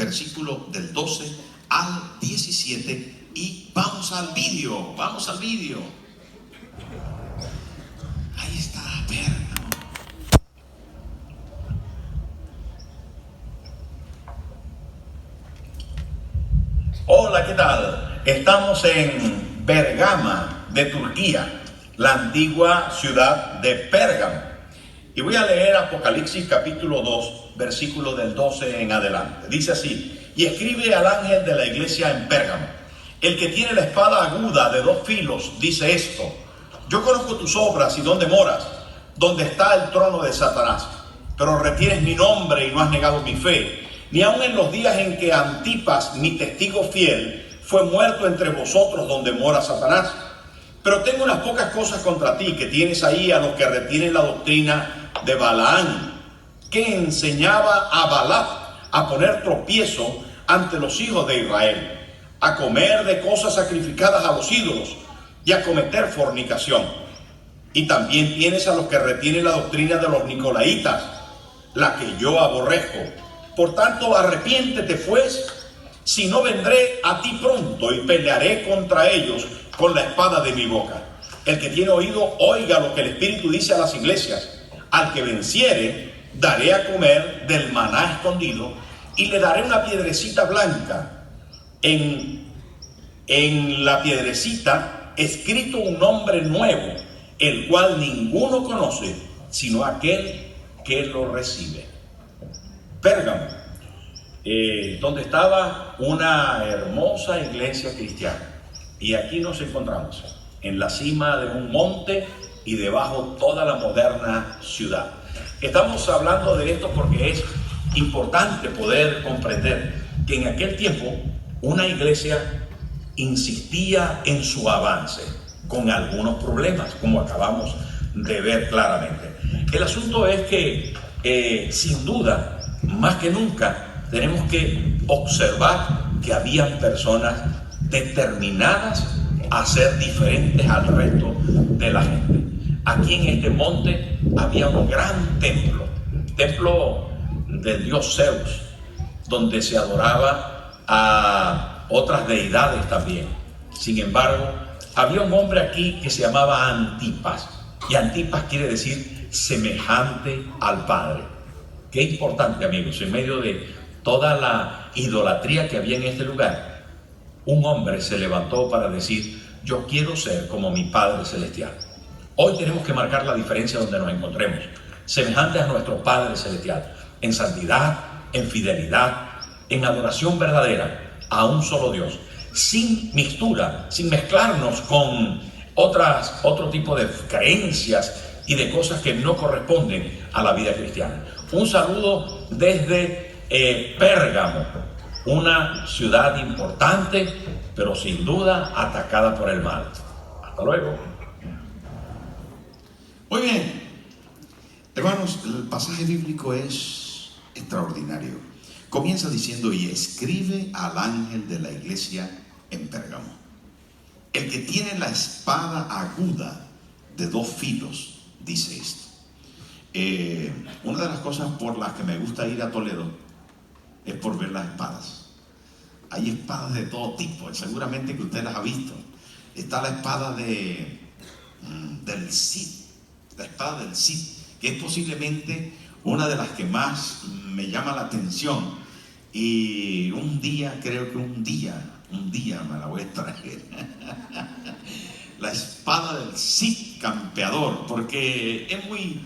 versículo del 12 al 17, y vamos al vídeo, Ahí está, Pérgamo. Hola, ¿qué tal? Estamos en Bergama de Turquía, la antigua ciudad de Pérgamo. Y voy a leer Apocalipsis capítulo 2, versículo del 12 en adelante. Dice así: y escribe al ángel de la iglesia en Pérgamo, el que tiene la espada aguda de dos filos, dice esto: yo conozco tus obras y dónde moras, donde está el trono de Satanás, pero retienes mi nombre y no has negado mi fe, ni aun en los días en que Antipas, mi testigo fiel, fue muerto entre vosotros donde mora Satanás. Pero tengo unas pocas cosas contra ti, que tienes ahí a los que retienen la doctrina de Balaán, que enseñaba a Balac a poner tropiezo ante los hijos de Israel, a comer de cosas sacrificadas a los ídolos y a cometer fornicación. Y también tienes a los que retienen la doctrina de los nicolaitas, la que yo aborrezco. Por tanto, arrepiéntete pues, si no vendré a ti pronto y pelearé contra ellos con la espada de mi boca. El que tiene oído, oiga lo que el Espíritu dice a las iglesias. Al que venciere, daré a comer del maná escondido, y le daré una piedrecita blanca. En la piedrecita escrito un nombre nuevo, el cual ninguno conoce, sino aquel que lo recibe. Pérgamo, donde estaba una hermosa iglesia cristiana. Y aquí nos encontramos, en la cima de un monte y debajo toda la moderna ciudad. Estamos hablando de esto porque es importante poder comprender que en aquel tiempo una iglesia insistía en su avance, con algunos problemas, como acabamos de ver claramente. El asunto es que, sin duda, más que nunca, tenemos que observar que habían personas determinadas a ser diferentes al resto de la gente. Aquí en este monte había un gran templo del dios Zeus, donde se adoraba a otras deidades también. Sin embargo, había un hombre aquí que se llamaba Antipas, y Antipas quiere decir semejante al Padre. Qué importante, amigos, en medio de toda la idolatría que había en este lugar, un hombre se levantó para decir: yo quiero ser como mi Padre Celestial. Hoy tenemos que marcar la diferencia donde nos encontremos, semejantes a nuestro Padre Celestial, en santidad, en fidelidad, en adoración verdadera a un solo Dios, sin mixtura, sin mezclarnos con otro tipo de creencias y de cosas que no corresponden a la vida cristiana. Un saludo desde Pérgamo, una ciudad importante, pero sin duda atacada por el mal. Hasta luego. Muy bien, hermanos, el pasaje bíblico es extraordinario. Comienza diciendo: y escribe al ángel de la iglesia en Pérgamo, el que tiene la espada aguda de dos filos, dice esto. Una de las cosas por las que me gusta ir a Toledo es por ver las espadas. Hay espadas de todo tipo, seguramente que usted las ha visto. Está la espada del Cid, la espada del Cid, que es posiblemente una de las que más me llama la atención. Y un día me la voy a traer. La espada del Cid campeador, porque es muy...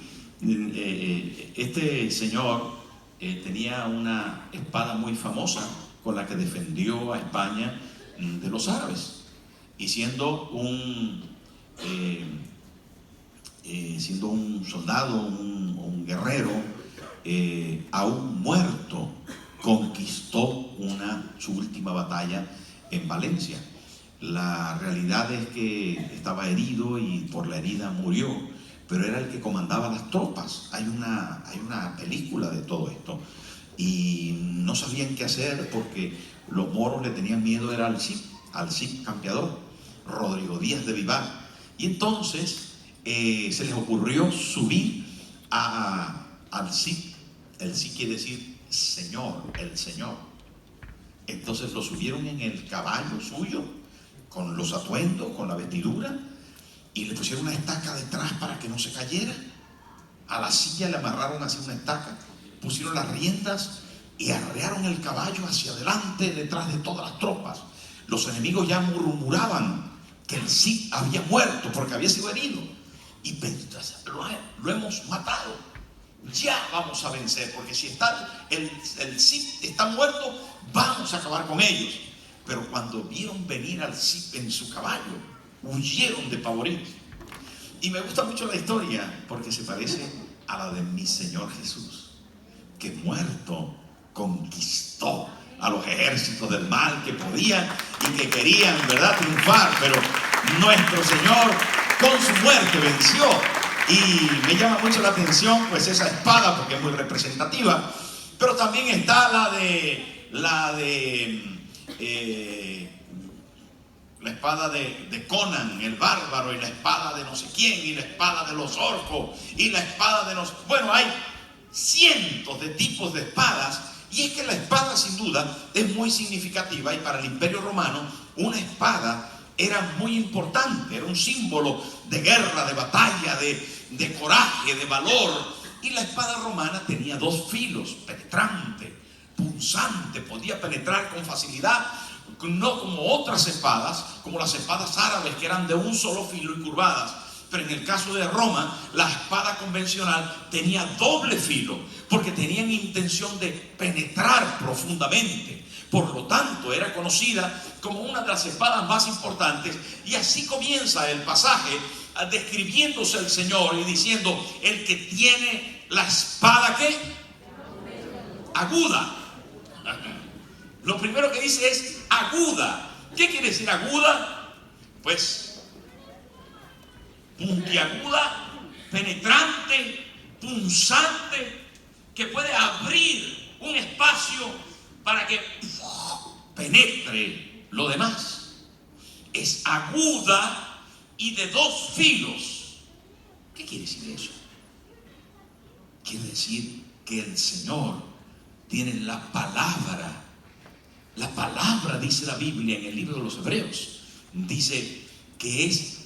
este señor tenía una espada muy famosa con la que defendió a España de los árabes, y siendo un soldado, un guerrero, aún muerto, conquistó su última batalla en Valencia. La realidad es que estaba herido y por la herida murió, pero era el que comandaba las tropas. Hay una película de todo esto, y no sabían qué hacer porque los moros le tenían miedo, era al Cid campeador, Rodrigo Díaz de Vivar. Y entonces se les ocurrió subir al Cid. El Cid quiere decir Señor, el Señor. Entonces lo subieron en el caballo suyo, con los atuendos, con la vestidura, y le pusieron una estaca detrás para que no se cayera. A la silla le amarraron así una estaca, pusieron las riendas y arrearon el caballo hacia adelante detrás de todas las tropas. Los enemigos ya murmuraban que el Cid había muerto porque había sido herido. Y pensaban, lo hemos matado, ya vamos a vencer, porque si está el Cid está muerto, vamos a acabar con ellos. Pero cuando vieron venir al Cid en su caballo, huyeron despavoridos. Y me gusta mucho la historia porque se parece a la de mi Señor Jesús, que muerto conquistó a los ejércitos del mal que podían y que querían, ¿verdad?, triunfar. Pero nuestro Señor con su muerte venció. Y me llama mucho la atención pues esa espada, porque es muy representativa. Pero también está la espada de Conan, el bárbaro, y la espada de no sé quién, y la espada de los orcos, y la espada de los... Bueno, hay cientos de tipos de espadas, y es que la espada sin duda es muy significativa, y para el Imperio Romano una espada era muy importante, era un símbolo de guerra, de batalla, de coraje, de valor. Y la espada romana tenía dos filos, penetrante, punzante, podía penetrar con facilidad, no como otras espadas, como las espadas árabes que eran de un solo filo y curvadas. Pero en el caso de Roma, la espada convencional tenía doble filo, porque tenían intención de penetrar profundamente. Por lo tanto, era conocida como una de las espadas más importantes. Y así comienza el pasaje, describiéndose el Señor y diciendo: el que tiene la espada, ¿qué? Aguda. Lo primero que dice es aguda. ¿Qué quiere decir aguda? Pues puntiaguda, penetrante, punzante, que puede abrir un espacio para que penetre lo demás. Es aguda y de dos filos. ¿Qué quiere decir eso? Quiere decir que el Señor tiene la palabra. La palabra, dice la Biblia en el libro de los Hebreos, dice que es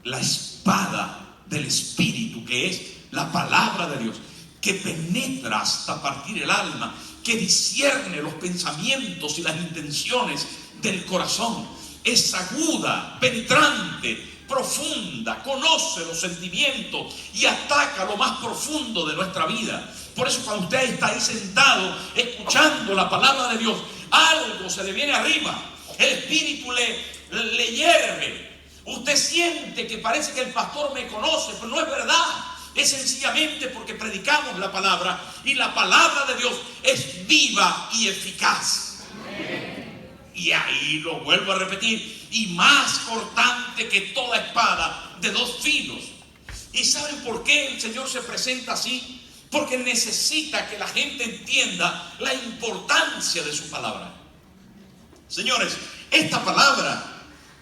la espada del Espíritu, que es la palabra de Dios, que penetra hasta partir el alma, que discierne los pensamientos y las intenciones del corazón. Es aguda, penetrante, profunda, conoce los sentimientos y ataca lo más profundo de nuestra vida. Por eso cuando usted está ahí sentado escuchando la palabra de Dios, algo se le viene arriba, el espíritu le hierve. Usted siente que parece que el pastor me conoce, pero no es verdad. Es sencillamente porque predicamos la palabra, y la palabra de Dios es viva y eficaz. Y ahí lo vuelvo a repetir, y más cortante que toda espada de dos filos. ¿Y saben por qué el Señor se presenta así? Porque necesita que la gente entienda la importancia de su palabra. Señores, esta palabra,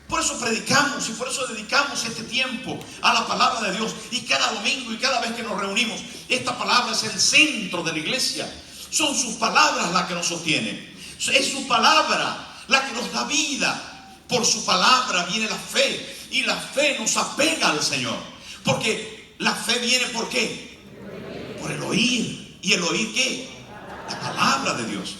por eso predicamos y por eso dedicamos este tiempo a la palabra de Dios. Y cada domingo y cada vez que nos reunimos, esta palabra es el centro de la iglesia. Son sus palabras las que nos sostienen. Es su palabra la que nos da vida. Por su palabra viene la fe, y la fe nos apega al Señor. Porque la fe viene ¿por qué? Por el oír. ¿Y el oír qué? La palabra de Dios.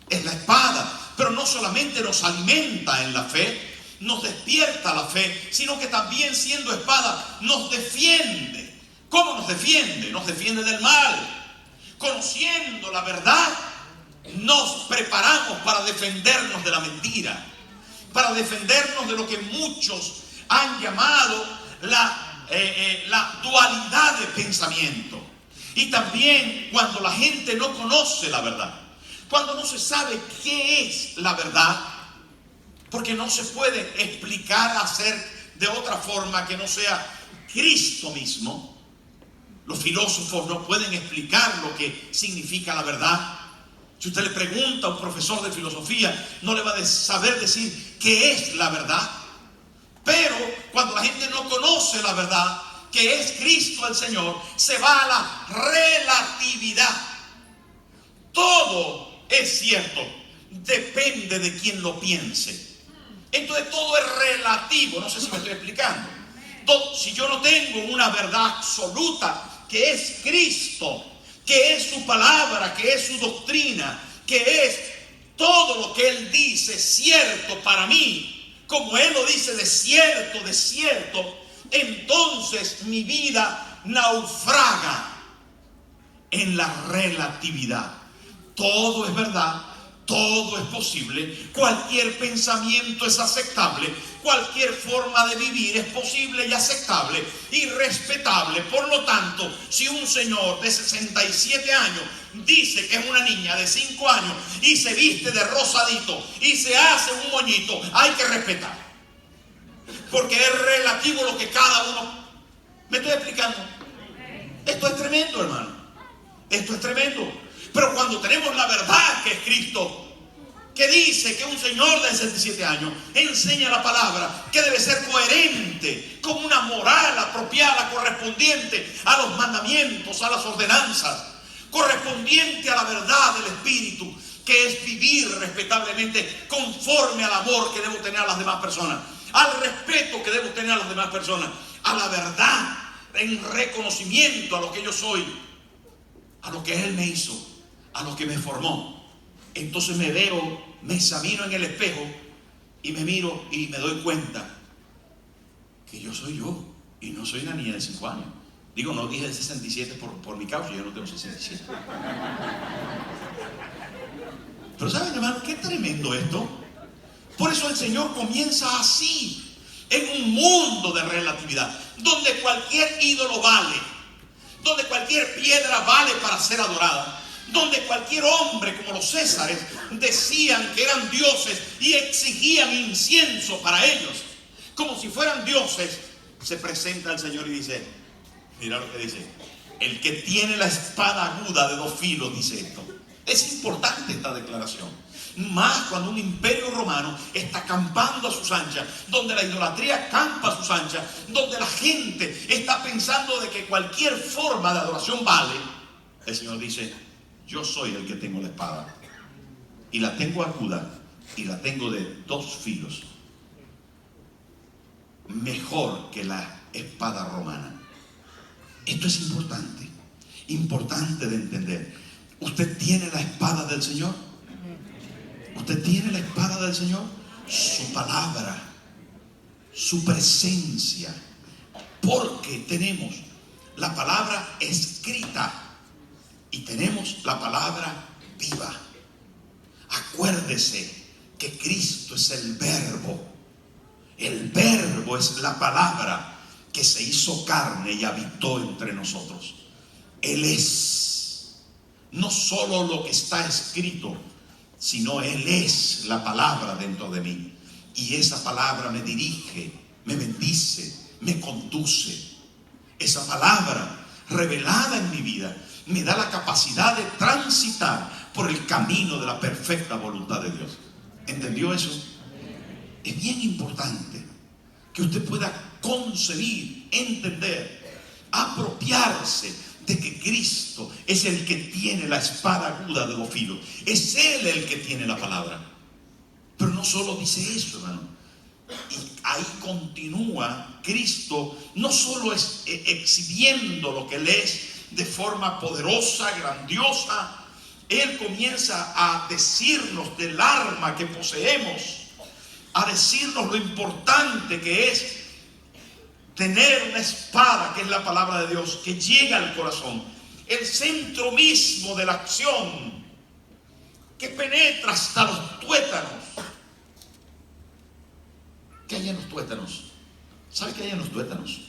Es la espada. Pero no solamente nos alimenta en la fe, nos despierta la fe, sino que también, siendo espada, nos defiende. ¿Cómo nos defiende? Nos defiende del mal. Conociendo la verdad, nos preparamos para defendernos de la mentira, para defendernos de lo que muchos han llamado la dualidad de pensamiento. Y también cuando la gente no conoce la verdad, cuando no se sabe qué es la verdad, porque no se puede explicar, hacer de otra forma que no sea Cristo mismo. Los filósofos no pueden explicar lo que significa la verdad. Si usted le pregunta a un profesor de filosofía, no le va a saber decir qué es la verdad. Pero cuando la gente no conoce la verdad, que es Cristo el Señor, se va a la relatividad. Todo es cierto, depende de quien lo piense. Entonces todo es relativo, no sé si me estoy explicando. Si yo no tengo una verdad absoluta, que es Cristo, que es su palabra, que es su doctrina, que es todo lo que Él dice cierto para mí, como Él lo dice de cierto, entonces mi vida naufraga en la relatividad. Todo es verdad, todo es posible, cualquier pensamiento es aceptable, cualquier forma de vivir es posible y aceptable y respetable. Por lo tanto, si un señor de 67 años dice que es una niña de 5 años y se viste de rosadito y se hace un moñito, hay que respetar, porque es relativo lo que cada uno. ¿Me estoy explicando? Esto es tremendo, hermano. Esto es tremendo. Pero cuando tenemos la verdad, que es Cristo, que dice que un señor de 67 años enseña la palabra, que debe ser coherente con una moral apropiada, correspondiente a los mandamientos, a las ordenanzas, correspondiente a la verdad del Espíritu, que es vivir respetablemente conforme al amor que debo tener a las demás personas, al respeto que debo tener a las demás personas, a la verdad en reconocimiento a lo que yo soy, a lo que Él me hizo, a lo que me formó. Entonces me veo, me examino en el espejo y me miro y me doy cuenta que yo soy yo y no soy una niña de 5 años. Digo, no dije de 67 por mi causa, yo no tengo 67. Pero ¿saben, hermano, qué tremendo esto? Por eso el Señor comienza así, en un mundo de relatividad, donde cualquier ídolo vale, donde cualquier piedra vale para ser adorada, donde cualquier hombre, como los Césares, decían que eran dioses y exigían incienso para ellos, como si fueran dioses. Se presenta el Señor y dice, mira lo que dice: el que tiene la espada aguda de 2 filos, dice esto. Es importante esta declaración, más cuando un imperio romano está acampando a sus anchas, donde la idolatría campa a sus anchas, donde la gente está pensando de que cualquier forma de adoración vale. El Señor dice, yo soy el que tengo la espada, y la tengo aguda, y la tengo de 2 filos, mejor que la espada romana. Esto es importante, importante de entender. ¿Usted tiene la espada del Señor? ¿Usted tiene la espada del Señor? Su palabra, su presencia, porque tenemos la palabra escrita y tenemos la palabra viva. Acuérdese que Cristo es el verbo. El verbo es la palabra que se hizo carne y habitó entre nosotros. Él es no solo lo que está escrito, sino Él es la palabra dentro de mí. Y esa palabra me dirige, me bendice, me conduce. Esa palabra revelada en mi vida me da la capacidad de transitar por el camino de la perfecta voluntad de Dios. ¿Entendió eso? Es bien importante que usted pueda concebir, entender, apropiarse de que Cristo es el que tiene la espada aguda de 2 filos. Es Él el que tiene la palabra. Pero no solo dice eso, hermano. Y ahí continúa Cristo, no solo es exhibiendo lo que Él es de forma poderosa, grandiosa. Él comienza a decirnos del arma que poseemos, a decirnos lo importante que es tener una espada, que es la palabra de Dios, que llega al corazón, el centro mismo de la acción, que penetra hasta los tuétanos. ¿Qué hay en los tuétanos? ¿Sabe qué hay en los tuétanos?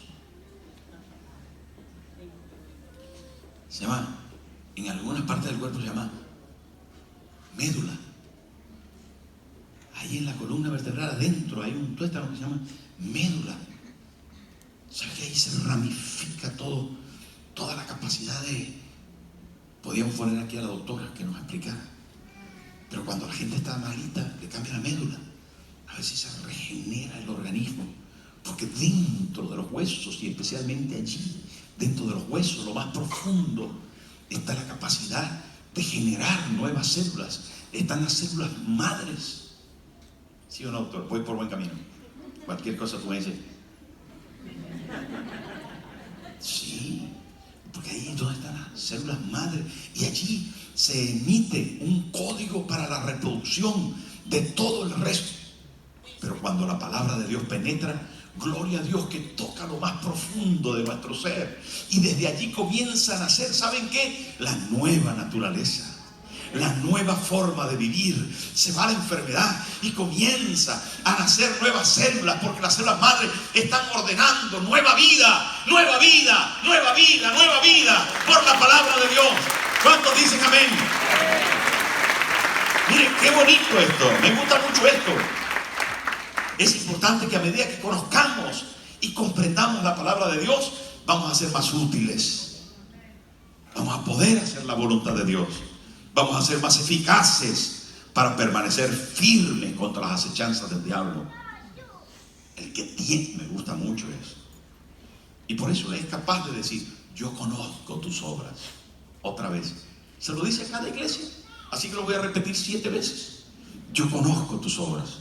Se llama, en algunas partes del cuerpo se llama médula. Ahí en la columna vertebral adentro hay un tuétano que se llama médula. ¿Sabe que ahí se ramifica todo, toda la capacidad de... Podíamos poner aquí a la doctora que nos explicara. Pero cuando la gente está malita, le cambia la médula. A ver si se regenera el organismo. Porque dentro de los huesos, y especialmente allí, dentro de los huesos, lo más profundo, está la capacidad de generar nuevas células, están las células madres. ¿Sí o no, doctor? Voy por buen camino. Cualquier cosa tú me dices. Sí, porque ahí es donde están las células madres. Y allí se emite un código para la reproducción de todo el resto. Pero cuando la palabra de Dios penetra, gloria a Dios que toca lo más profundo de nuestro ser. Y desde allí comienza a nacer, ¿saben qué? La nueva naturaleza, la nueva forma de vivir. Se va la enfermedad y comienza a nacer nuevas células, porque las células madres están ordenando nueva vida, nueva vida, nueva vida, nueva vida, por la palabra de Dios. ¿Cuántos dicen amén? Miren, qué bonito esto, me gusta mucho esto. Es importante que a medida que conozcamos y comprendamos la palabra de Dios, vamos a ser más útiles. Vamos a poder hacer la voluntad de Dios. Vamos a ser más eficaces para permanecer firmes contra las acechanzas del diablo. El que tiene, me gusta mucho eso. Y por eso es capaz de decir, yo conozco tus obras. Otra vez. Se lo dice a cada iglesia. Así que lo voy a repetir 7 veces. Yo conozco tus obras.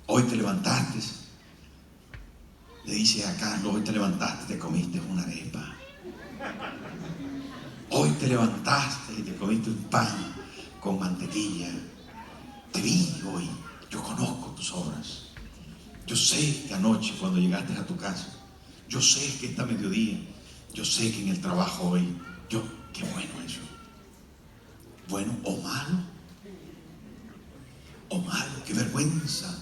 Hoy te levantaste, le dice a Carlos, hoy te levantaste, te comiste una arepa. Hoy te levantaste y te comiste un pan con mantequilla. Te vi hoy, yo conozco tus obras. Yo sé que anoche cuando llegaste a tu casa, yo sé que esta mediodía, yo sé que en el trabajo hoy, qué bueno eso. Bueno o malo, qué vergüenza.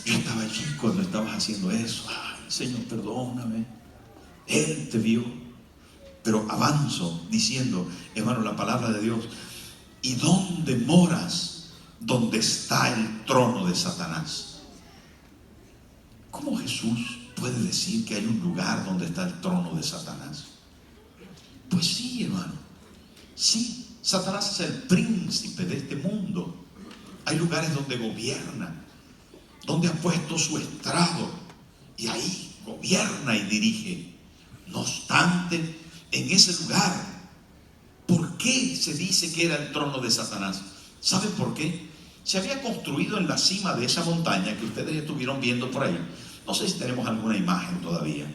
Yo estaba allí cuando estabas haciendo eso. Ay, Señor, perdóname. Él te vio. Pero avanzo diciendo, hermano, la palabra de Dios. ¿Y dónde moras? Donde está el trono de Satanás. ¿Cómo Jesús puede decir que hay un lugar donde está el trono de Satanás? Pues sí, hermano. Sí, Satanás es el príncipe de este mundo. Hay lugares donde gobierna, donde ha puesto su estrado y ahí gobierna y dirige. No obstante, en ese lugar, ¿por qué se dice que era el trono de Satanás? ¿Saben por qué? Se había construido en la cima de esa montaña que ustedes estuvieron viendo por ahí. No sé si tenemos alguna imagen todavía.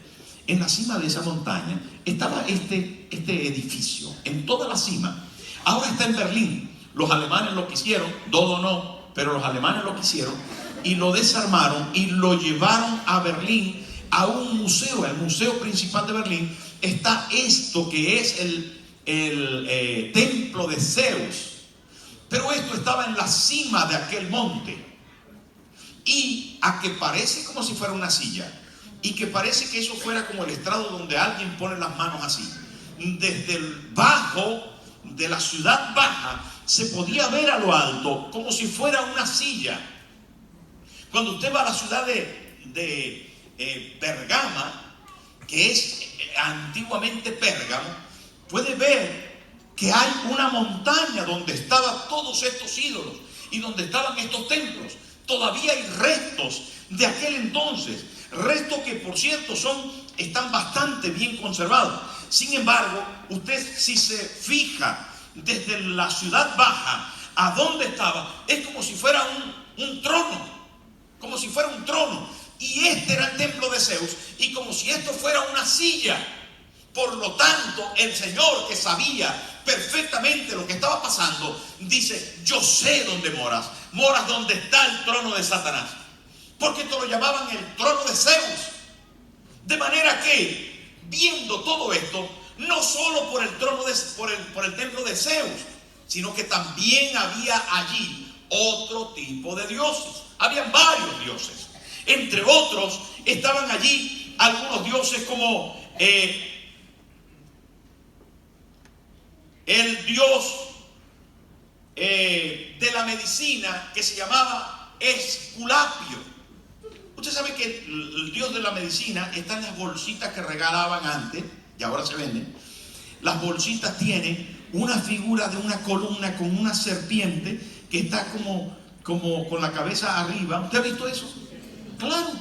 En la cima de esa montaña estaba este edificio, en toda la cima. Ahora está en Berlín. Los alemanes lo quisieron, Dodo no, pero los alemanes lo quisieron y lo desarmaron y lo llevaron a Berlín, a un museo, el museo principal de Berlín. Está esto que es el templo de Zeus, pero esto estaba en la cima de aquel monte y a que parece como si fuera una silla y que parece que eso fuera como el estrado donde alguien pone las manos así. Desde el bajo de la ciudad baja se podía ver a lo alto como si fuera una silla. Cuando usted va a la ciudad de Bergama, que es antiguamente Pérgamo, puede ver que hay una montaña donde estaban todos estos ídolos y donde estaban estos templos. Todavía hay restos de aquel entonces, restos que por cierto están bastante bien conservados. Sin embargo, usted si se fija desde la ciudad baja a donde estaba, es como si fuera un trono, como si fuera un trono. Y este era el templo de Zeus, y como si esto fuera una silla. Por lo tanto, el Señor, que sabía perfectamente lo que estaba pasando, dice, yo sé dónde moras donde está el trono de Satanás, porque esto lo llamaban el trono de Zeus. De manera que, viendo todo esto, no solo por el trono por el templo de Zeus, sino que también había allí otro tipo de dioses. Habían varios dioses. Entre otros estaban allí algunos dioses como el dios de la medicina que se llamaba Esculapio. Usted sabe que el dios de la medicina está en las bolsitas que regalaban antes y ahora se venden. Las bolsitas tienen una figura de una columna con una serpiente que está como con la cabeza arriba. ¿Usted ha visto eso? Claro.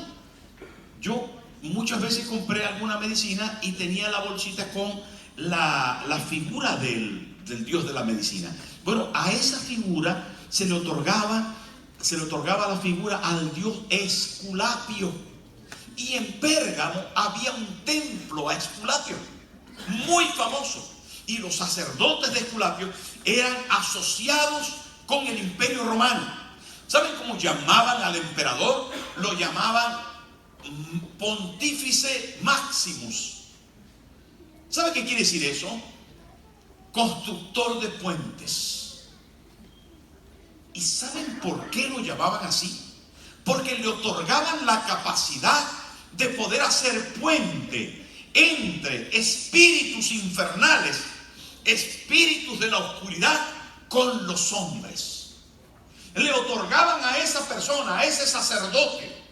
Yo muchas veces compré alguna medicina y tenía la bolsita con la figura del del dios de la medicina. Bueno, a esa figura se le otorgaba la figura al dios Esculapio. Y en Pérgamo había un templo a Esculapio, muy famoso. Y los sacerdotes de Esculapio eran asociados con el Imperio Romano. ¿Saben cómo llamaban al emperador? Lo llamaban Pontífice Maximus. ¿Sabe qué quiere decir eso? Constructor de puentes. ¿Y saben por qué lo llamaban así? Porque le otorgaban la capacidad de poder hacer puente entre espíritus infernales, espíritus de la oscuridad, con los hombres. Le otorgaban a esa persona, a ese sacerdote.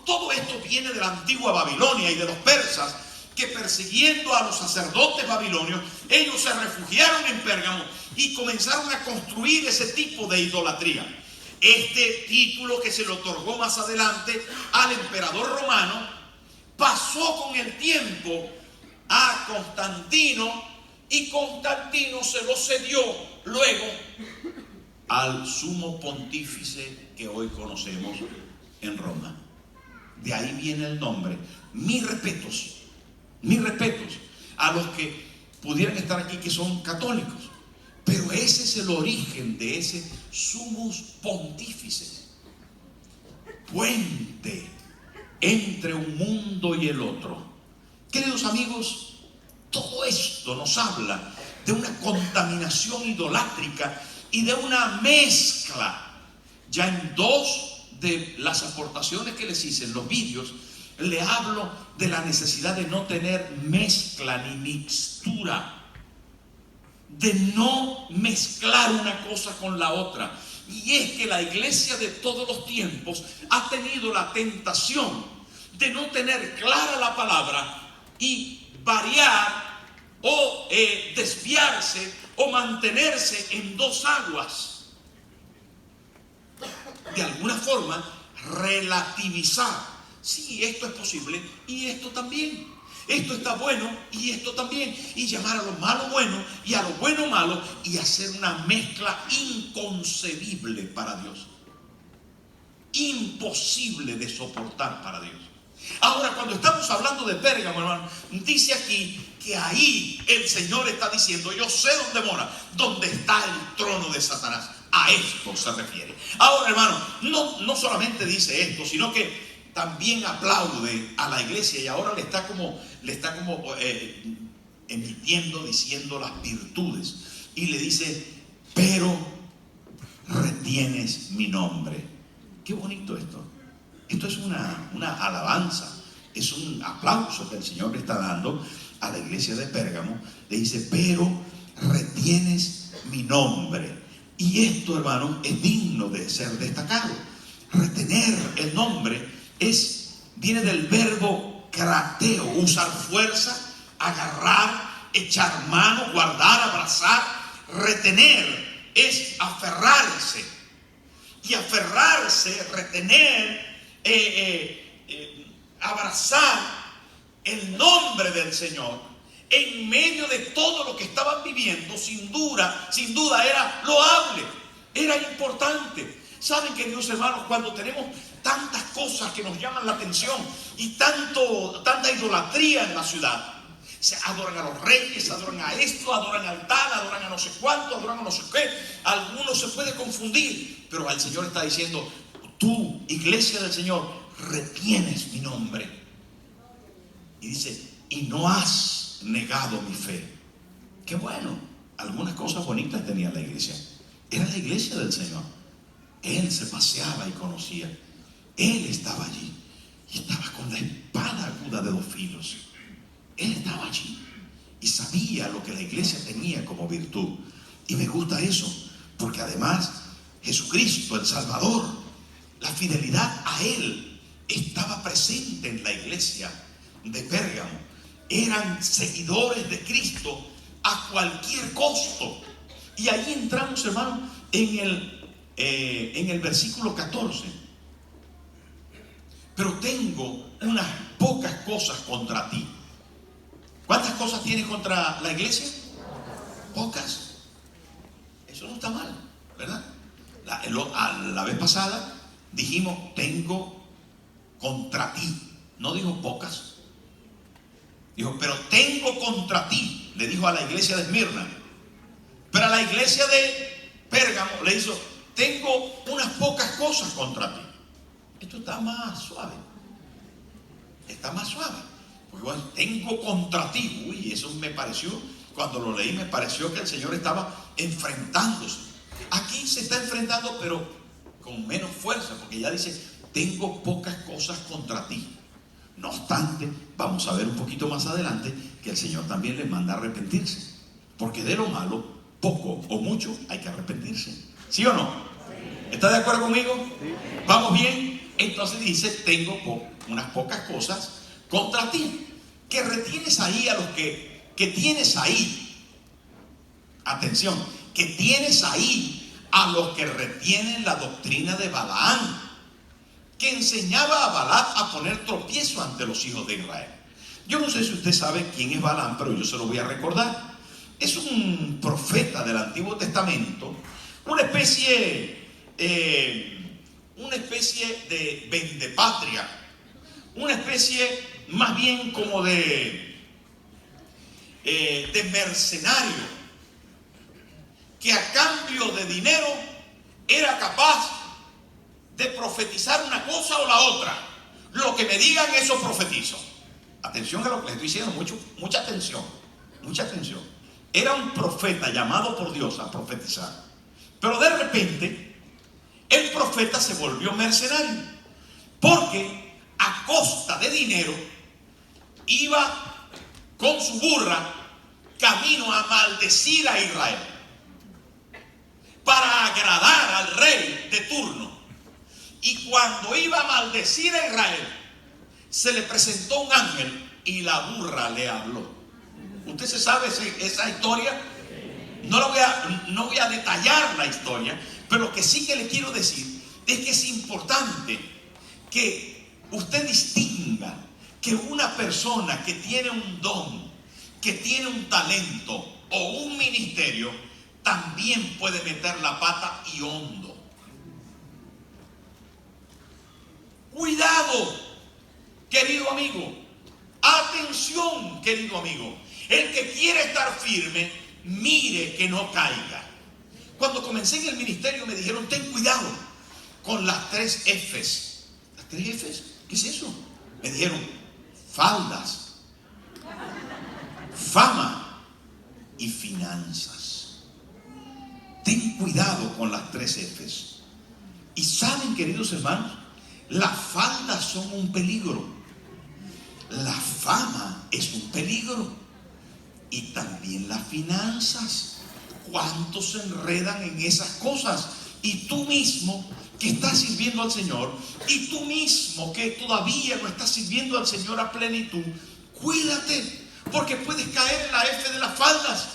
Todo esto viene de la antigua Babilonia y de los persas, que persiguiendo a los sacerdotes babilonios, ellos se refugiaron en Pérgamo y comenzaron a construir ese tipo de idolatría. Este título que se le otorgó más adelante al emperador romano pasó con el tiempo a Constantino, y Constantino se lo cedió luego al sumo pontífice que hoy conocemos en Roma. De ahí viene el nombre. Mis respetos a los que pudieran estar aquí que son católicos, pero ese es el origen de ese sumus pontífice, puente entre un mundo y el otro. Queridos amigos, todo esto nos habla de una contaminación idolátrica y de una mezcla. Ya en dos de las aportaciones que les hice en los vídeos, le hablo de la necesidad de no tener mezcla ni mixtura, de no mezclar una cosa con la otra. Y es que la iglesia de todos los tiempos ha tenido la tentación de no tener clara la palabra y variar o desviarse o mantenerse en dos aguas. De alguna forma relativizar. Sí, esto es posible y esto también. Esto está bueno y esto también. Y llamar a lo malo bueno y a lo bueno malo, y hacer una mezcla inconcebible para Dios. Imposible de soportar para Dios. Ahora, cuando estamos hablando de Pérgamo, hermano, dice aquí que ahí el Señor está diciendo: yo sé dónde mora, dónde está el trono de Satanás. A esto se refiere. Ahora, hermano, no solamente dice esto, sino que también aplaude a la iglesia, y ahora le está como emitiendo, diciendo las virtudes, y le dice: pero retienes mi nombre. Qué bonito esto. Esto es una alabanza, es un aplauso que el Señor le está dando a la iglesia de Pérgamo. Le dice: pero retienes mi nombre. Y esto, hermano, es digno de ser destacado. Retener el nombre viene del verbo krateo, usar fuerza, agarrar, echar mano, guardar, abrazar. Retener es aferrarse. Y aferrarse, retener, abrazar el nombre del Señor en medio de todo lo que estaban viviendo, sin duda era loable, era importante. Saben, queridos hermanos, cuando tenemos tantas cosas que nos llaman la atención y tanta idolatría en la ciudad, se adoran a los reyes, adoran a esto, adoran al tal, adoran a no sé cuánto, adoran a no sé qué. Algunos se puede confundir, pero al Señor está diciendo: tú, iglesia del Señor, retienes mi nombre. Y dice: y no has negado mi fe. Qué bueno. Algunas cosas bonitas tenía la iglesia. Era la iglesia del Señor. Él se paseaba y conocía. Él estaba allí y estaba con la espada aguda de 2 filos. Él estaba allí y sabía lo que la iglesia tenía como virtud. Y me gusta eso, porque además Jesucristo, el Salvador, la fidelidad a Él estaba presente en la iglesia de Pérgamo. Eran seguidores de Cristo a cualquier costo. Y ahí entramos, hermano, en el versículo 14. Pero tengo unas pocas cosas contra ti. ¿Cuántas cosas tienes contra la iglesia? Pocas. Eso no está mal, ¿verdad? La vez pasada dijimos, tengo contra ti. No dijo pocas. Dijo, pero tengo contra ti. Le dijo a la iglesia de Esmirna. Pero a la iglesia de Pérgamo le hizo, tengo unas pocas cosas contra ti. Esto está más suave. Está más suave. Porque bueno, tengo contra ti. Uy, eso me pareció, cuando lo leí me pareció que el Señor estaba enfrentándose. Aquí se está enfrentando, pero con menos fuerza, porque ya dice, tengo pocas cosas contra ti. No obstante, vamos a ver un poquito más adelante que el Señor también les manda a arrepentirse. Porque de lo malo, poco o mucho, hay que arrepentirse. ¿Sí o no? ¿Está de acuerdo conmigo? ¿Vamos bien? Entonces dice, tengo unas pocas cosas contra ti. Que retienes ahí a los que tienes ahí. Atención, que tienes ahí a los que retienen la doctrina de Balaam, que enseñaba a Balac a poner tropiezo ante los hijos de Israel. Yo no sé si usted sabe quién es Balaam, pero yo se lo voy a recordar. Es un profeta del Antiguo Testamento, una especie de vendepatria, una especie más bien como de mercenario, que a cambio de dinero era capaz de profetizar una cosa o la otra. Lo que me digan, eso profetizo. Atención a lo que les estoy diciendo, mucha atención, mucha atención. Era un profeta llamado por Dios a profetizar, pero de repente el profeta se volvió mercenario, porque a costa de dinero iba con su burra camino a maldecir a Israel para agradar al rey de turno. Y cuando iba a maldecir a Israel, se le presentó un ángel y la burra le habló. ¿Usted se sabe esa historia? No voy a detallar la historia, pero lo que sí que le quiero decir es que es importante que usted distinga que una persona que tiene un don, que tiene un talento o un ministerio, también puede meter la pata y hondo. Cuidado, querido amigo. Atención, querido amigo. El que quiere estar firme, mire que no caiga. Cuando comencé en el ministerio me dijeron, ten cuidado con las 3 Fs. ¿Las 3 Fs? ¿Qué es eso? Me dijeron, faldas, fama y finanzas. Ten cuidado con las 3 Fs. Y saben, queridos hermanos, las faldas son un peligro. La fama es un peligro. Y también las finanzas. ¿Cuántos se enredan en esas cosas? Y tú mismo que estás sirviendo al Señor, y tú mismo que todavía no estás sirviendo al Señor a plenitud, cuídate, porque puedes caer en la F de las faldas,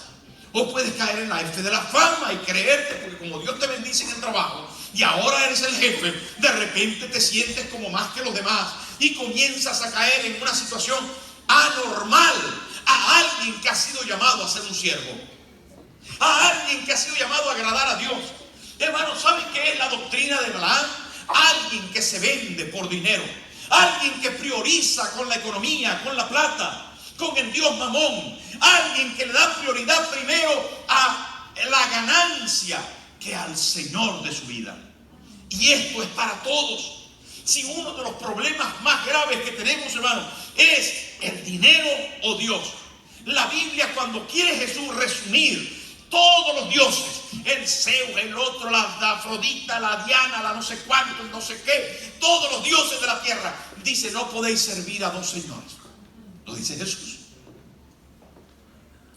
o puedes caer en la F de la fama y creerte, porque como Dios te bendice en el trabajo y ahora eres el jefe, de repente te sientes como más que los demás y comienzas a caer en una situación anormal a alguien que ha sido llamado a ser un siervo, a alguien que ha sido llamado a agradar a Dios. Hermanos, ¿saben qué es la doctrina de Balaam? Alguien que se vende por dinero, alguien que prioriza con la economía, con la plata, con el Dios Mamón, alguien que le da prioridad primero a la ganancia que al Señor de su vida. Y esto es para todos. Si uno de los problemas más graves que tenemos, hermanos, es el dinero o Dios, la Biblia, cuando quiere Jesús resumir todos los dioses, el Zeus, el otro, la Afrodita, la Diana, la no sé cuánto, no sé qué, todos los dioses de la tierra, dice, no podéis servir a 2 señores. Lo dice Jesús.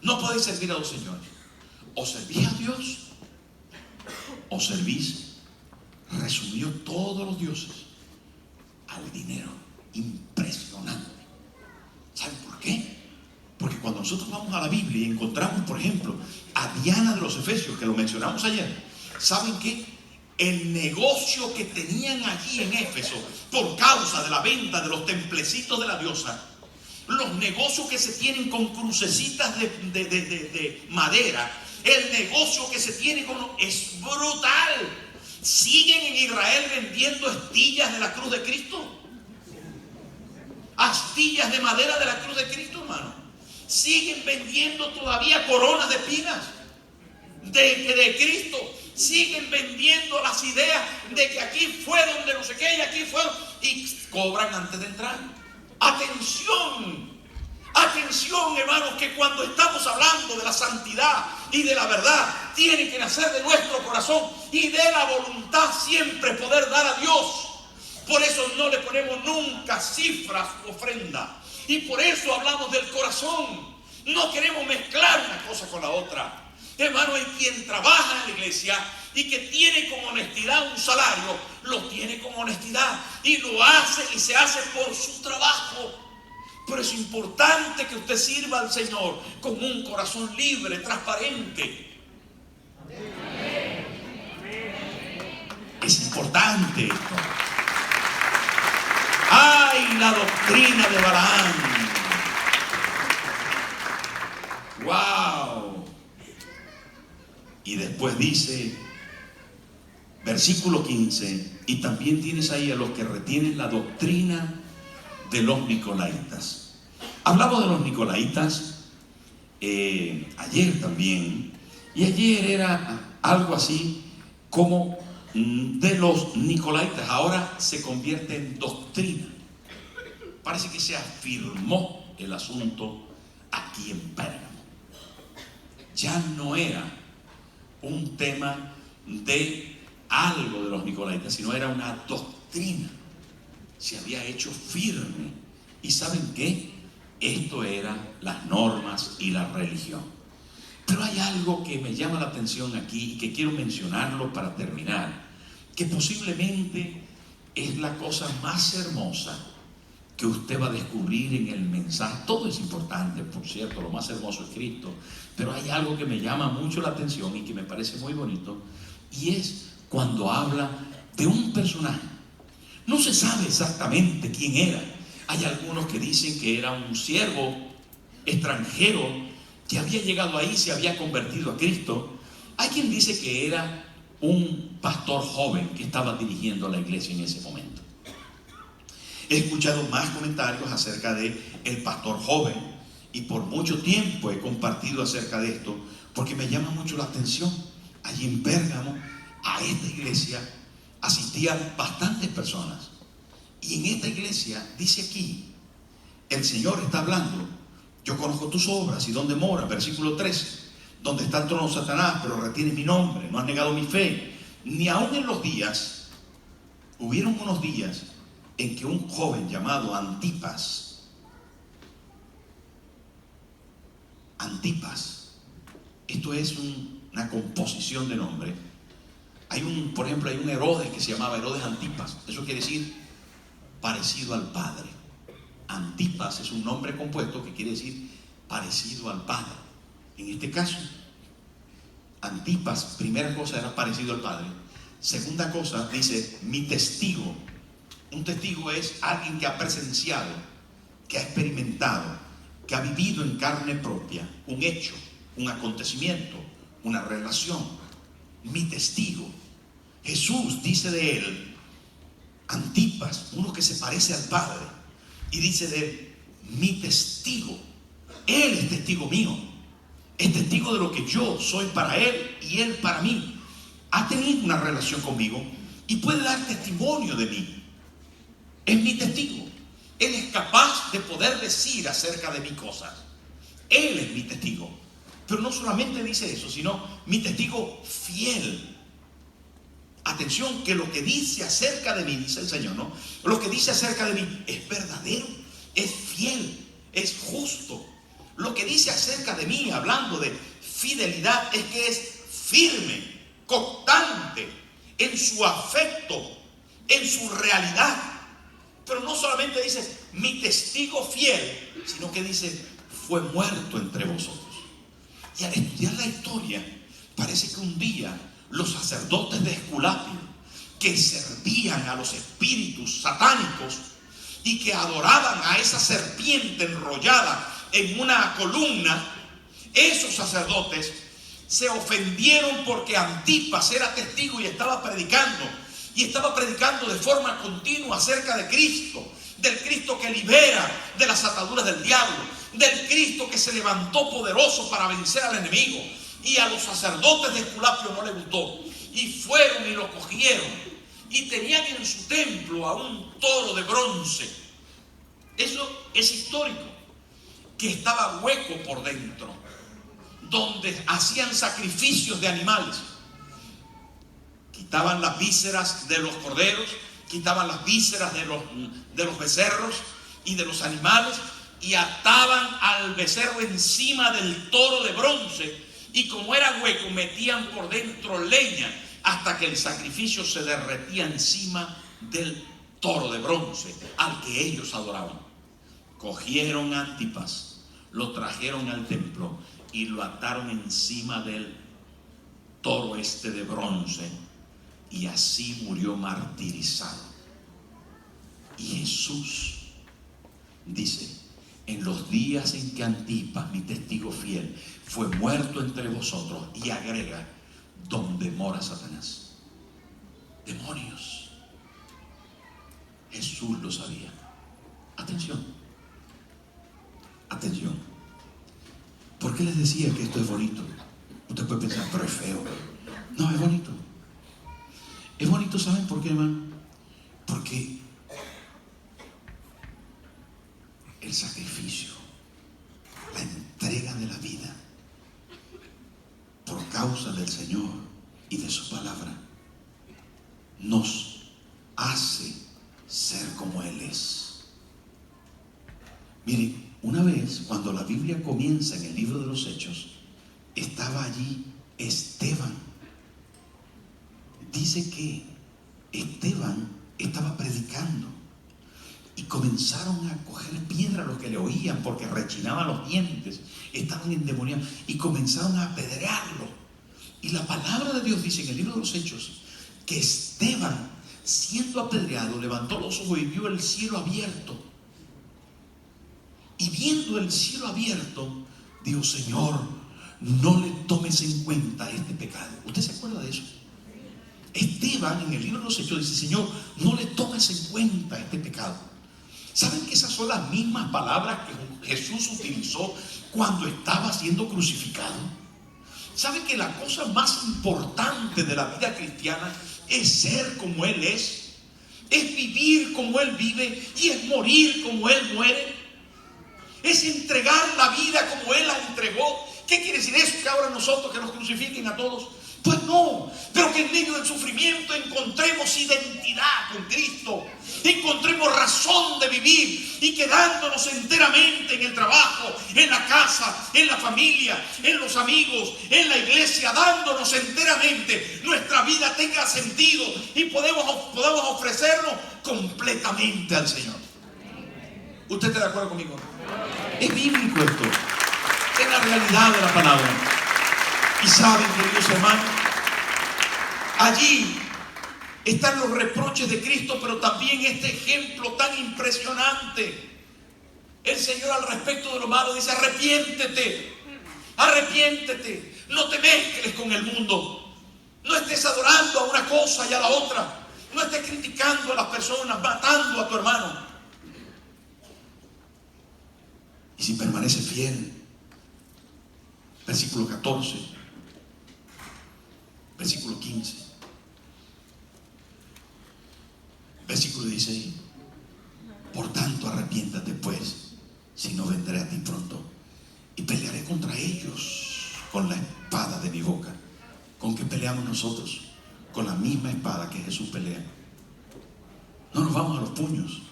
No podéis servir a 2 señores. O servís a Dios o servís, resumió todos los dioses, al dinero. Impresionante. ¿Saben por qué? Porque cuando nosotros vamos a la Biblia y encontramos, por ejemplo, a Diana de los Efesios, que lo mencionamos ayer, ¿saben qué? El negocio que tenían allí en Éfeso por causa de la venta de los templecitos de la diosa, los negocios que se tienen con crucecitas de madera, El negocio que se tiene es brutal. ¿Siguen en Israel vendiendo astillas de la cruz de Cristo? Astillas de madera de la cruz de Cristo, hermano. Siguen vendiendo todavía coronas de espinas de Cristo. Siguen vendiendo las ideas de que aquí fue donde no sé qué y aquí fue, y cobran antes de entrar. Atención, atención, hermanos, que cuando estamos hablando de la santidad y de la verdad, tiene que nacer de nuestro corazón y de la voluntad siempre poder dar a Dios. Por eso no le ponemos nunca cifras ofrenda, y por eso hablamos del corazón. No queremos mezclar una cosa con la otra. Hermano, hay quien trabaja en la iglesia y que tiene con honestidad un salario, lo tiene con honestidad y lo hace y se hace por su trabajo. Pero es importante que usted sirva al Señor con un corazón libre, transparente. Es importante esto. ¡Ay, la doctrina de Balaam! ¡Wow! Y después dice, versículo 15, y también tienes ahí a los que retienen la doctrina de los nicolaitas. Hablamos de los nicolaitas ayer también, y ayer era algo así como de los nicolaitas. Ahora se convierte en doctrina. Parece que se afirmó el asunto aquí en Pérgamo. Ya no era un tema de algo de los nicolaitas, sino era una doctrina. Se había hecho firme. ¿Y saben qué? Esto eran las normas y la religión. Pero hay algo que me llama la atención aquí y que quiero mencionarlo para terminar, que posiblemente es la cosa más hermosa que usted va a descubrir en el mensaje. Todo es importante, por cierto, lo más hermoso es Cristo, pero hay algo que me llama mucho la atención y que me parece muy bonito, y es cuando habla de un personaje. No se sabe exactamente quién era. Hay algunos que dicen que era un siervo extranjero que había llegado ahí, se había convertido a Cristo. Hay quien dice que era un pastor joven que estaba dirigiendo la iglesia en ese momento. He escuchado más comentarios acerca de el pastor joven, y por mucho tiempo he compartido acerca de esto porque me llama mucho la atención. Allí en Pérgamo, a esta iglesia asistían bastantes personas, y en esta iglesia dice aquí, el Señor está hablando: yo conozco tus obras y dónde moras, versículo 13, donde está el trono de Satanás, pero retienes mi nombre, no has negado mi fe, ni aun en los días. Hubieron unos días en que un joven llamado Antipas, esto es una composición de nombre. Por ejemplo, hay un Herodes que se llamaba Herodes Antipas. Eso quiere decir parecido al Padre. Antipas es un nombre compuesto que quiere decir parecido al Padre. En este caso, Antipas, primera cosa, era parecido al Padre. Segunda cosa, dice mi testigo. Un testigo es alguien que ha presenciado, que ha experimentado, que ha vivido en carne propia un hecho, un acontecimiento, una relación. Mi testigo. Jesús dice de él, Antipas, uno que se parece al Padre, y dice de él, mi testigo. Él es testigo mío, es testigo de lo que yo soy para él y él para mí. Ha tenido una relación conmigo y puede dar testimonio de mí. Es mi testigo. Él es capaz de poder decir acerca de mí cosas. Él es mi testigo. Pero no solamente dice eso, sino mi testigo fiel. Atención, que lo que dice acerca de mí, dice el Señor, ¿no? Lo que dice acerca de mí es verdadero, es fiel, es justo. Lo que dice acerca de mí, hablando de fidelidad, es que es firme, constante en su afecto, en su realidad. Pero no solamente dice mi testigo fiel, sino que dice fue muerto entre vosotros. Y al estudiar la historia, parece que un día los sacerdotes de Esculapio, que servían a los espíritus satánicos y que adoraban a esa serpiente enrollada en una columna, esos sacerdotes se ofendieron porque Antipas era testigo y estaba predicando. Y estaba predicando de forma continua acerca de Cristo, del Cristo que libera de las ataduras del diablo, del Cristo que se levantó poderoso para vencer al enemigo. Y a los sacerdotes de Esculapio no les gustó. Y fueron y lo cogieron. Y tenían en su templo a un toro de bronce. Eso es histórico. Que estaba hueco por dentro, donde hacían sacrificios de animales. Quitaban las vísceras de los corderos, quitaban las vísceras de los becerros y de los animales, y ataban al becerro encima del toro de bronce, y como era hueco metían por dentro leña hasta que el sacrificio se derretía encima del toro de bronce al que ellos adoraban. Cogieron a Antipas, lo trajeron al templo y lo ataron encima del toro de bronce, y así murió martirizado. Y Jesús dice: en los días en que Antipas, mi testigo fiel, fue muerto entre vosotros, y agrega: donde mora Satanás. Demonios. Jesús lo sabía. Atención. Atención. ¿Por qué les decía que esto es bonito? Usted puede pensar, pero es feo. No, es bonito. Es bonito, ¿saben por qué, hermano? Porque el sacrificio, la entrega de la vida por causa del Señor y de su palabra, nos hace ser como Él es. Miren, una vez cuando la Biblia comienza en el libro de los Hechos, estaba allí Esteban. Dice que Esteban estaba predicando y comenzaron a coger piedra los que le oían porque rechinaban los dientes, estaban endemoniados y comenzaron a apedrearlo. Y la palabra de Dios dice en el libro de los Hechos que Esteban, siendo apedreado, levantó los ojos y vio el cielo abierto. Y viendo el cielo abierto, dijo: Señor, no le tomes en cuenta este pecado. ¿Usted se acuerda de eso? Esteban en el libro de los Hechos dice: Señor, no le tomes en cuenta este pecado. ¿Saben que esas son las mismas palabras que Jesús utilizó cuando estaba siendo crucificado? ¿Saben que la cosa más importante de la vida cristiana es ser como Él es vivir como Él vive y es morir como Él muere? Es entregar la vida como Él la entregó. ¿Qué quiere decir eso? ¿Que ahora nosotros que nos crucifiquen a todos? Pues no, pero que en medio del sufrimiento encontremos identidad con Cristo, encontremos razón de vivir y quedándonos enteramente en el trabajo, en la casa, en la familia, en los amigos, en la iglesia, dándonos enteramente, nuestra vida tenga sentido y podamos ofrecernos completamente al Señor. ¿Usted está de acuerdo conmigo? Es bíblico esto, es la realidad de la palabra. Y saben, queridos hermanos, allí están los reproches de Cristo, pero también este ejemplo tan impresionante. El Señor al respecto de lo malo dice: arrepiéntete, arrepiéntete, no te mezcles con el mundo, no estés adorando a una cosa y a la otra, no estés criticando a las personas, matando a tu hermano. Y si permanece fiel, versículo 14, versículo 15, versículo 16: por tanto arrepiéntate pues, si no vendré a ti pronto y pelearé contra ellos con la espada de mi boca. ¿Con qué peleamos nosotros? Con la misma espada que Jesús pelea. No nos vamos a los puños,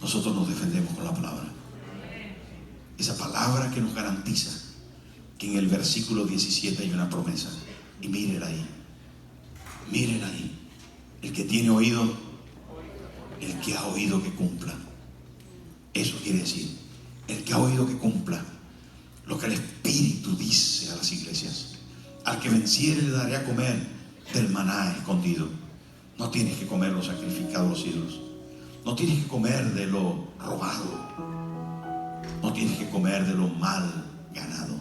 nosotros nos defendemos con la palabra. Esa palabra que nos garantiza que en el versículo 17 hay una promesa. Y miren ahí, miren ahí. El que tiene oído, el que ha oído que cumpla. Eso quiere decir, el que ha oído que cumpla lo que el Espíritu dice a las iglesias. Al que venciere le daré a comer del maná escondido. No tienes que comer lo sacrificado a los ídolos. No tienes que comer de lo robado. No tienes que comer de lo mal ganado.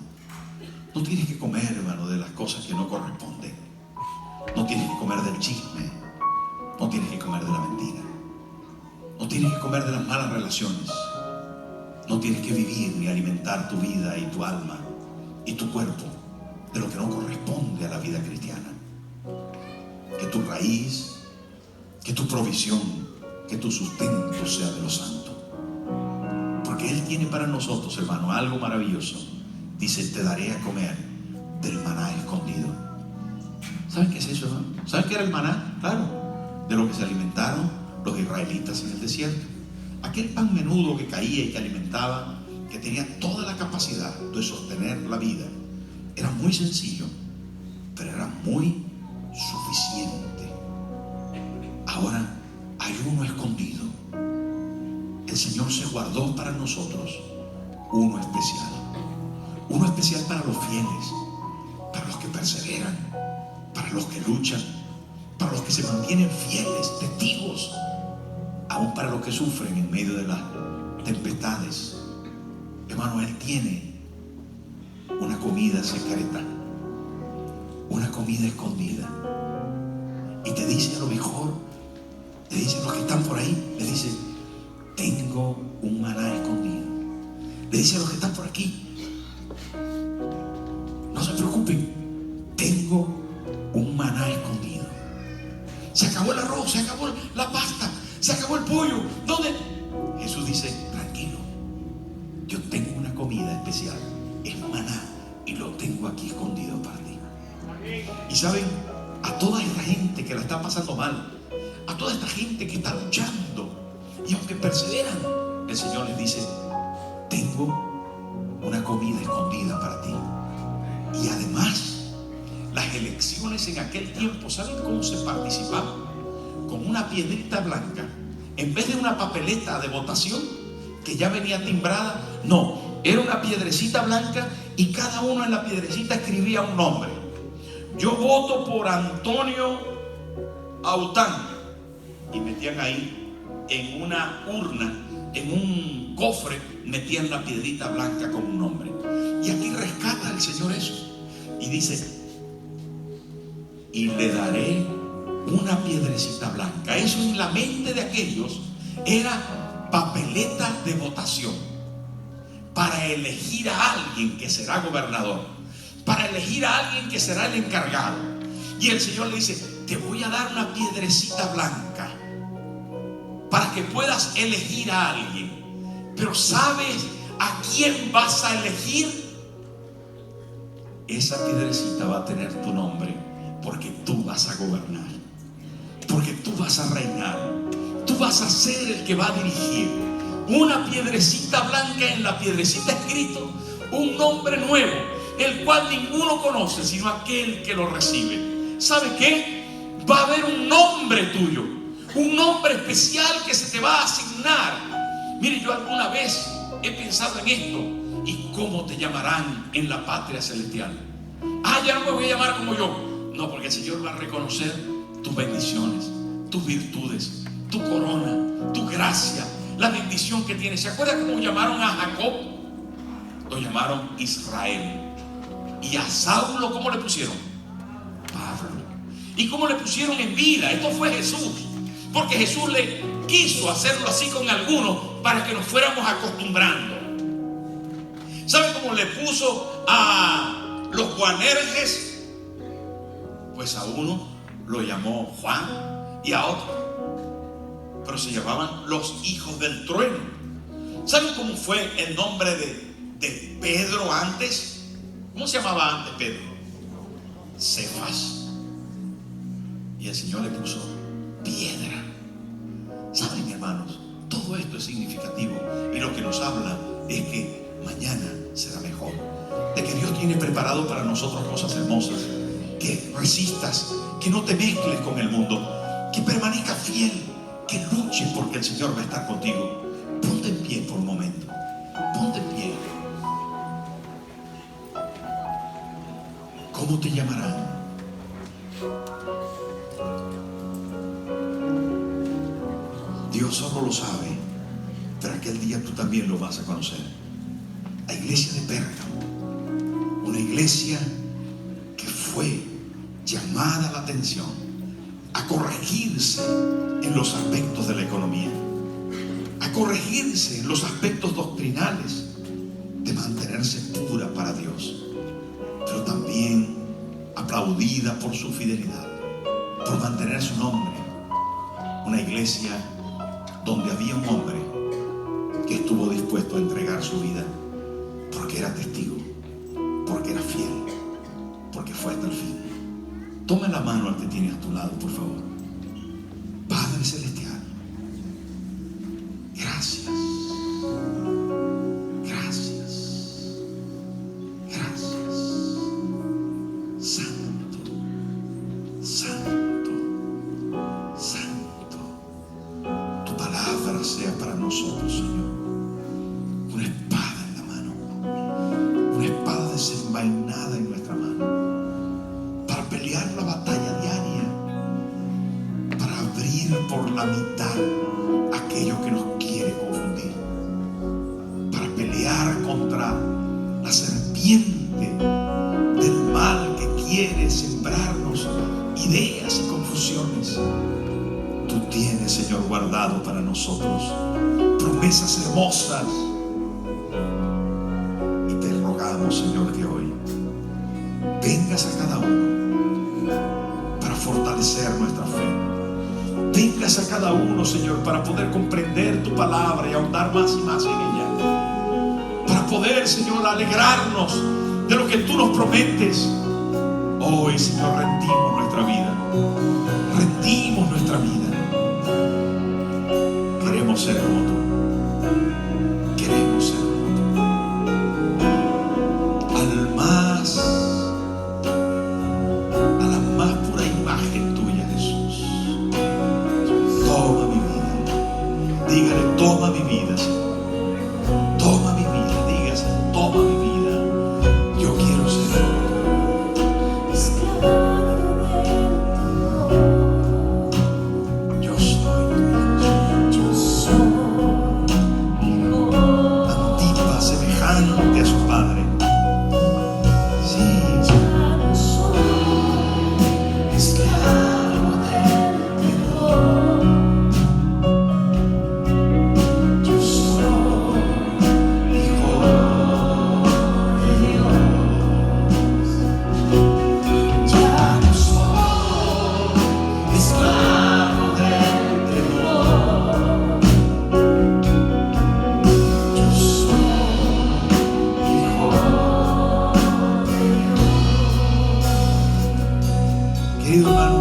No tienes que comer, hermano, de las cosas que no corresponden. No tienes que comer del chisme. No tienes que comer de la mentira. No tienes que comer de las malas relaciones. No tienes que vivir ni alimentar tu vida y tu alma y tu cuerpo de lo que no corresponde a la vida cristiana. Que tu raíz, que tu provisión, que tu sustento sea de lo santo. Porque Él tiene para nosotros, hermano, algo maravilloso. Dice, te daré a comer del maná escondido. ¿Saben qué es eso, hermano? ¿Saben qué era el maná? Claro, de lo que se alimentaron los israelitas en el desierto. Aquel pan menudo que caía y que alimentaba, que tenía toda la capacidad de sostener la vida. Era muy sencillo, pero era muy suficiente. Ahora hay uno escondido. El Señor se guardó para nosotros uno especial. Uno especial para los fieles, para los que perseveran, para los que luchan, para los que se mantienen fieles, testigos, aún para los que sufren en medio de las tempestades. Hermano, Él tiene una comida secreta, una comida escondida. Y te dice, a lo mejor, le dice a los que están por ahí, le dice, tengo un maná escondido. Le dice a los que están por aquí, no se preocupen, tengo un maná escondido. Se acabó el arroz, se acabó la pasta, se acabó el pollo. ¿Dónde? Jesús dice, tranquilo, yo tengo una comida especial, es maná, y lo tengo aquí escondido para ti. Y saben, a toda esta gente que la está pasando mal, a toda esta gente que está luchando, y aunque perseveran, el Señor les dice, tengo una comida escondida para ti. Y además, las elecciones en aquel tiempo, ¿saben cómo se participaba? Con una piedrita blanca, en vez de una papeleta de votación que ya venía timbrada, no, era una piedrecita blanca y cada uno en la piedrecita escribía un nombre. Yo voto por Antonio Aután, y metían ahí en una urna, en un cofre, metían la piedrita blanca con un nombre. Y aquí rescata el Señor eso y dice, y le daré una piedrecita blanca. Eso en la mente de aquellos era papeleta de votación para elegir a alguien que será gobernador, para elegir a alguien que será el encargado. Y el Señor le dice, te voy a dar una piedrecita blanca para que puedas elegir a alguien. Pero ¿sabes a quién vas a elegir? Esa piedrecita va a tener tu nombre, porque tú vas a gobernar, porque tú vas a reinar, tú vas a ser el que va a dirigir. Una piedrecita blanca, en la piedrecita escrito un nombre nuevo, el cual ninguno conoce sino aquel que lo recibe. ¿Sabe qué? Va a haber un nombre tuyo, un nombre especial que se te va a asignar. Mire, yo alguna vez he pensado en esto. ¿Y cómo te llamarán en la patria celestial? Ah, ya no me voy a llamar como yo. No, porque el Señor va a reconocer tus bendiciones, tus virtudes, tu corona, tu gracia, la bendición que tienes. ¿Se acuerdan cómo llamaron a Jacob? Lo llamaron Israel. Y a Saulo, ¿cómo le pusieron? Pablo. ¿Y cómo le pusieron en vida? Esto fue Jesús. Porque Jesús le quiso hacerlo así con algunos para que nos fuéramos acostumbrando. ¿Sabe cómo le puso a los Juanerges? Pues a uno lo llamó Juan y a otro, pero se llamaban los hijos del trueno. ¿Saben cómo fue el nombre de Pedro antes? ¿Cómo se llamaba antes Pedro? Cefas. Y el Señor le puso piedra. ¿Saben, hermanos? Todo esto es significativo, y lo que nos habla es que mañana será mejor, de que Dios tiene preparado para nosotros cosas hermosas. Que resistas, que no te mezcles con el mundo, que permanezcas fiel, que luches, porque el Señor va a estar contigo. Ponte en pie por un momento, ponte en pie. ¿Cómo te llamarán? Dios solo lo sabe, pero aquel día tú también lo vas a conocer. La iglesia de Pérgamo Una iglesia que fue llamada la atención a corregirse en los aspectos de la economía, a corregirse en los aspectos doctrinales, de mantenerse pura para Dios, pero también aplaudida por su fidelidad, por mantener su nombre. Una iglesia donde había un hombre que estuvo dispuesto a entregar su vida porque era testigo, porque era fiel, porque fue hasta el fin. Toma la mano al que tiene a tu lado, por favor. Padre Celestial, gracias. Gracias. Gracias. Santo, santo, santo. Tu palabra sea para nosotros, Señor, una espada en la mano, una espada desenvainada en nuestra mano, para pelear la batalla diaria, para abrir por la mitad aquello que nos quiere confundir, para pelear contra la serpiente del mal que quiere sembrarnos ideas y confusiones. Tú tienes, Señor, guardado para nosotros promesas hermosas, y te rogamos, Señor, que hoy vengas a cada uno para fortalecer nuestra fe. Vengas a cada uno, Señor, para poder comprender tu palabra y ahondar más y más en ella, para poder, Señor, alegrarnos de lo que tú nos prometes. Hoy, Señor, rendimos nuestra vida, rendimos nuestra vida. Queremos ser como tú, queremos ser como tú, a la más pura imagen tuya, Jesús. Toma mi vida, dígale: toma mi vida, Señor, toma mi vida, dígase: toma mi vida, yo quiero ser yo soy tu hijo. Antipa, semejante a su padre. Sí, esclavo del temor. Yo soy hijo de Dios. Ya no soy esclavo del temor. Yo soy hijo de Dios. Querido hermano,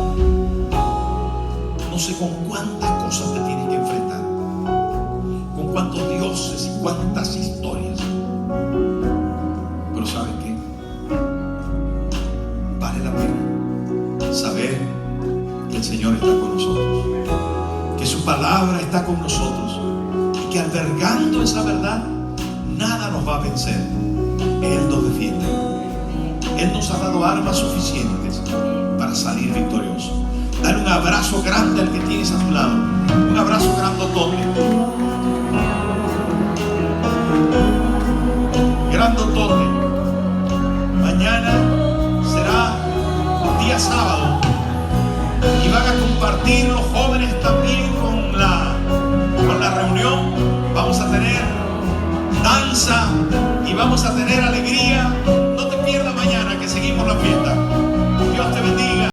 no sé con cuántas cosas te tienes que enfrentar, con cuántos dioses y cuántas historias, pero ¿sabes qué? Vale la pena saber que el Señor está con nosotros, que su palabra está con nosotros, y que albergando esa verdad nada nos va a vencer. Él nos defiende. Él nos ha dado armas suficientes para salir victoriosos. Dale un abrazo grande al que tienes a tu lado, un abrazo grandotote, grandotote. Mañana será día sábado y van a compartir los jóvenes también con la reunión. Vamos a tener danza y vamos a tener alegría.